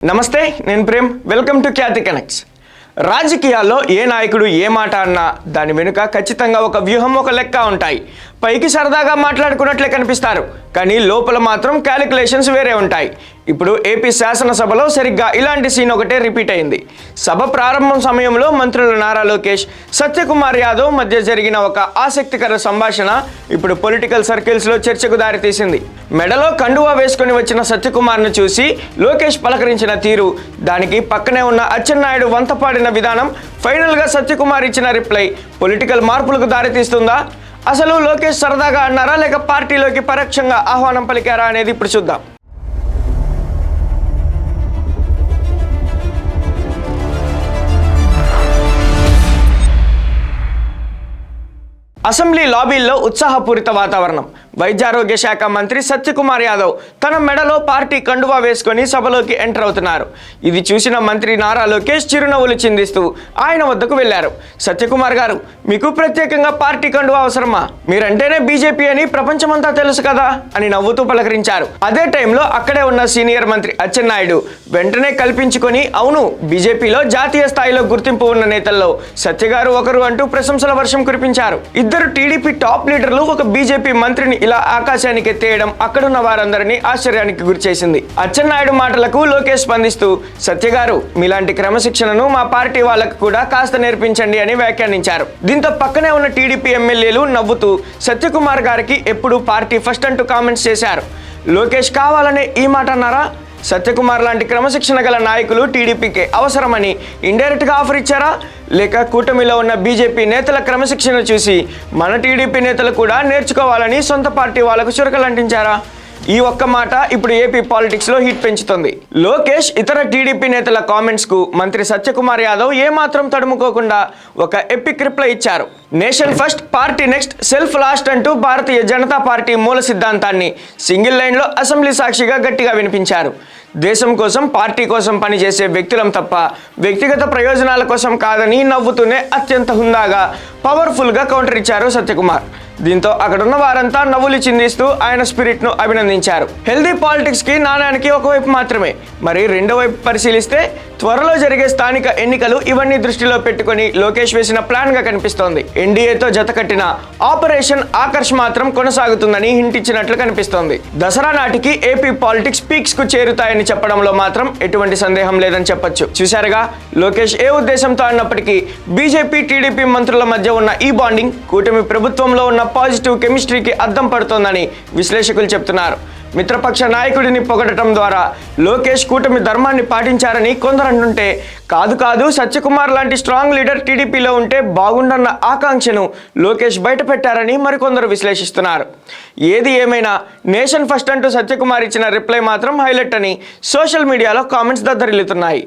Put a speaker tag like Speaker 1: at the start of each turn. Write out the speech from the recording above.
Speaker 1: నమస్తే, నేను Prem. Welcome to Khyati connects. రాజకీయాల్లో ఏ నాయకుడు ఏ మాట అన్నా దాని వెనుక ఖచ్చితంగా ఒక వ్యూహం, ఒక లెక్క ఉంటాయి. పైకి సరదాగా మాట్లాడుకున్నట్లే కనిపిస్తారు, కానీ లోపల మాత్రం క్యాలిక్యులేషన్స్ వేరే ఉంటాయి. ఇప్పుడు ఏపీ శాసనసభలో సరిగ్గా ఇలాంటి సీన్ ఒకటే రిపీట్ అయింది. సభ ప్రారంభం సమయంలో మంత్రులు నారా లోకేష్, సత్యకుమార్ యాదవ్ మధ్య జరిగిన ఒక ఆసక్తికర సంభాషణ ఇప్పుడు పొలిటికల్ సర్కిల్స్లో చర్చకు దారితీసింది. మెడలో కండువా వేసుకుని వచ్చిన సత్యకుమార్ను చూసి లోకేష్ పలకరించిన తీరు, దానికి పక్కనే ఉన్న అచ్చెన్నాయుడు వంతపాడిన విధానం, ఫైనల్గా సత్యకుమార్ ఇచ్చిన రిప్లై పొలిటికల్ మార్పులకు దారితీస్తుందా? అసలు లోకేష్ సరదాగా అన్నారా లేక పార్టీలోకి పరోక్షంగా ఆహ్వానం పలికారా అనేది ఇప్పుడు చూద్దాం. అసెంబ్లీ లాబీల్లో ఉత్సాహపూరిత వాతావరణం. వైద్యారోగ్య శాఖ మంత్రి సత్యకుమార్ యాదవ్ తన మెడలో పార్టీ కండువా వేసుకొని సభలోకి ఎంటర్ అవుతున్నారు. ఇది చూసిన మంత్రి నారా లోకేష్ చిరునవ్వులు చిందిస్తూ ఆయన వద్దకు వెళ్లారు. సత్యకుమార్ గారు, మీకు ప్రత్యేకంగా పార్టీ కండువా అవసరమా? మీరంటేనే బీజేపీ అని ప్రపంచమంతా తెలుసు కదా అని నవ్వుతూ పలకరించారు. అదే టైంలో అక్కడే ఉన్న సీనియర్ మంత్రి అచ్చెన్నాయుడు వెంటనే కల్పించుకొని, అవును, బీజేపీలో జాతీయ స్థాయిలో గుర్తింపు ఉన్న నేతల్లో సత్యగారు ఒకరు అంటూ ప్రశంసల వర్షం కురిపించారు. ఇద్దరు టీడీపీ టాప్ లీడర్లు ఒక బీజేపీ మంత్రిని ఇలా ఆకాశానికి ఎత్తేయడం అక్కడున్న వారందరినీ ఆశ్చర్యానికి గురిచేసింది. అచ్చెన్నాయుడు మాటలకు లోకేష్ స్పందిస్తూ, సత్యగారు, మీలాంటి క్రమశిక్షణను మా పార్టీ వాళ్ళకు కూడా కాస్త నేర్పించండి అని వ్యాఖ్యానించారు. దీంతో పక్కనే ఉన్న టీడీపీ ఎమ్మెల్యేలు నవ్వుతూ సత్యకుమార్ గారికి ఎప్పుడు పార్టీ ఫస్ట్ అంటూ కామెంట్స్ చేశారు. లోకేష్ కావాలనే ఈ మాట అన్నారా? సత్యకుమార్ లాంటి క్రమశిక్షణ గల నాయకులు టీడీపీకి అవసరమని ఇండైరెక్ట్గా ఆఫర్ ఇచ్చారా? లేక కూటమిలో ఉన్న బీజేపీ నేతల క్రమశిక్షణ చూసి మన టీడీపీ నేతలు కూడా నేర్చుకోవాలని సొంత పార్టీ వాళ్లకు చురకలంటించారా? ఈ ఒక్క మాట ఇప్పుడు ఏపీ పాలిటిక్స్లో హీట్ పెంచుతుంది. లోకేష్ ఇతర టీడీపీ నేతల కామెంట్స్కు మంత్రి సత్యకుమార్ యాదవ్ ఏమాత్రం తడుముకోకుండా ఒక ఎపిక్ రిప్లై ఇచ్చారు. Nation first, party next, self last అంటూ భారతీయ జనతా పార్టీ మూల సిద్ధాంతాన్ని సింగిల్ లైన్లో అసెంబ్లీ సాక్షిగా గట్టిగా వినిపించారు. దేశం కోసం, పార్టీ కోసం పనిచేసే వ్యక్తులం తప్ప వ్యక్తిగత ప్రయోజనాల కోసం కాదని నవ్వుతూనే అత్యంత హుందాగా, పవర్ఫుల్గా కౌంటర్ ఇచ్చారు సత్యకుమార్. దీంతో అక్కడున్న వారంతా నవ్వులు చిందిస్తూ ఆయన స్పిరిట్ను అభినందించారు. హెల్దీ పాలిటిక్స్కి నాణ్యానికి ఒకవైపు మాత్రమే, మరి రెండో వైపు పరిశీలిస్తే త్వరలో జరిగే స్థానిక ఎన్నికలు ఇవన్నీ దృష్టిలో పెట్టుకుని లోకేష్ వేసిన ప్లాన్గా కనిపిస్తోంది. ఎన్డీఏతో జతకట్టిన ఆపరేషన్ ఆకర్ష్ మాత్రం కొనసాగుతుందని హింట్ ఇచ్చినట్లు కనిపిస్తోంది. దసరా నాటికి ఏపీ పాలిటిక్స్ పీక్స్ కు చేరుతాయని చెప్పడంలో మాత్రం ఎటువంటి సందేహం లేదని చెప్పొచ్చు. చూశారుగా, లోకేష్ ఏ ఉద్దేశంతో అన్నప్పటికీ బీజేపీ టీడీపీ మంత్రుల మధ్య ఉన్న ఈ బాండింగ్ కూటమి ప్రభుత్వంలో ఉన్న పాజిటివ్ కెమిస్ట్రీకి అద్దం పడుతోందని విశ్లేషకులు చెప్తున్నారు. మిత్రపక్ష నాయకుడిని పొగడటం ద్వారా లోకేష్ కూటమి ధర్మాన్ని పాటించారని కొందరు అంటుంటే, కాదు సత్యకుమార్ లాంటి స్ట్రాంగ్ లీడర్ టీడీపీలో ఉంటే బాగుండన్న ఆకాంక్షను లోకేష్ బయటపెట్టారని మరికొందరు విశ్లేషిస్తున్నారు. ఏది ఏమైనా నేషన్ ఫస్ట్ అంటూ సత్యకుమార్ ఇచ్చిన రిప్లై మాత్రం హైలైట్ అని సోషల్ మీడియాలో కామెంట్స్ దద్దరిల్లుతున్నాయి.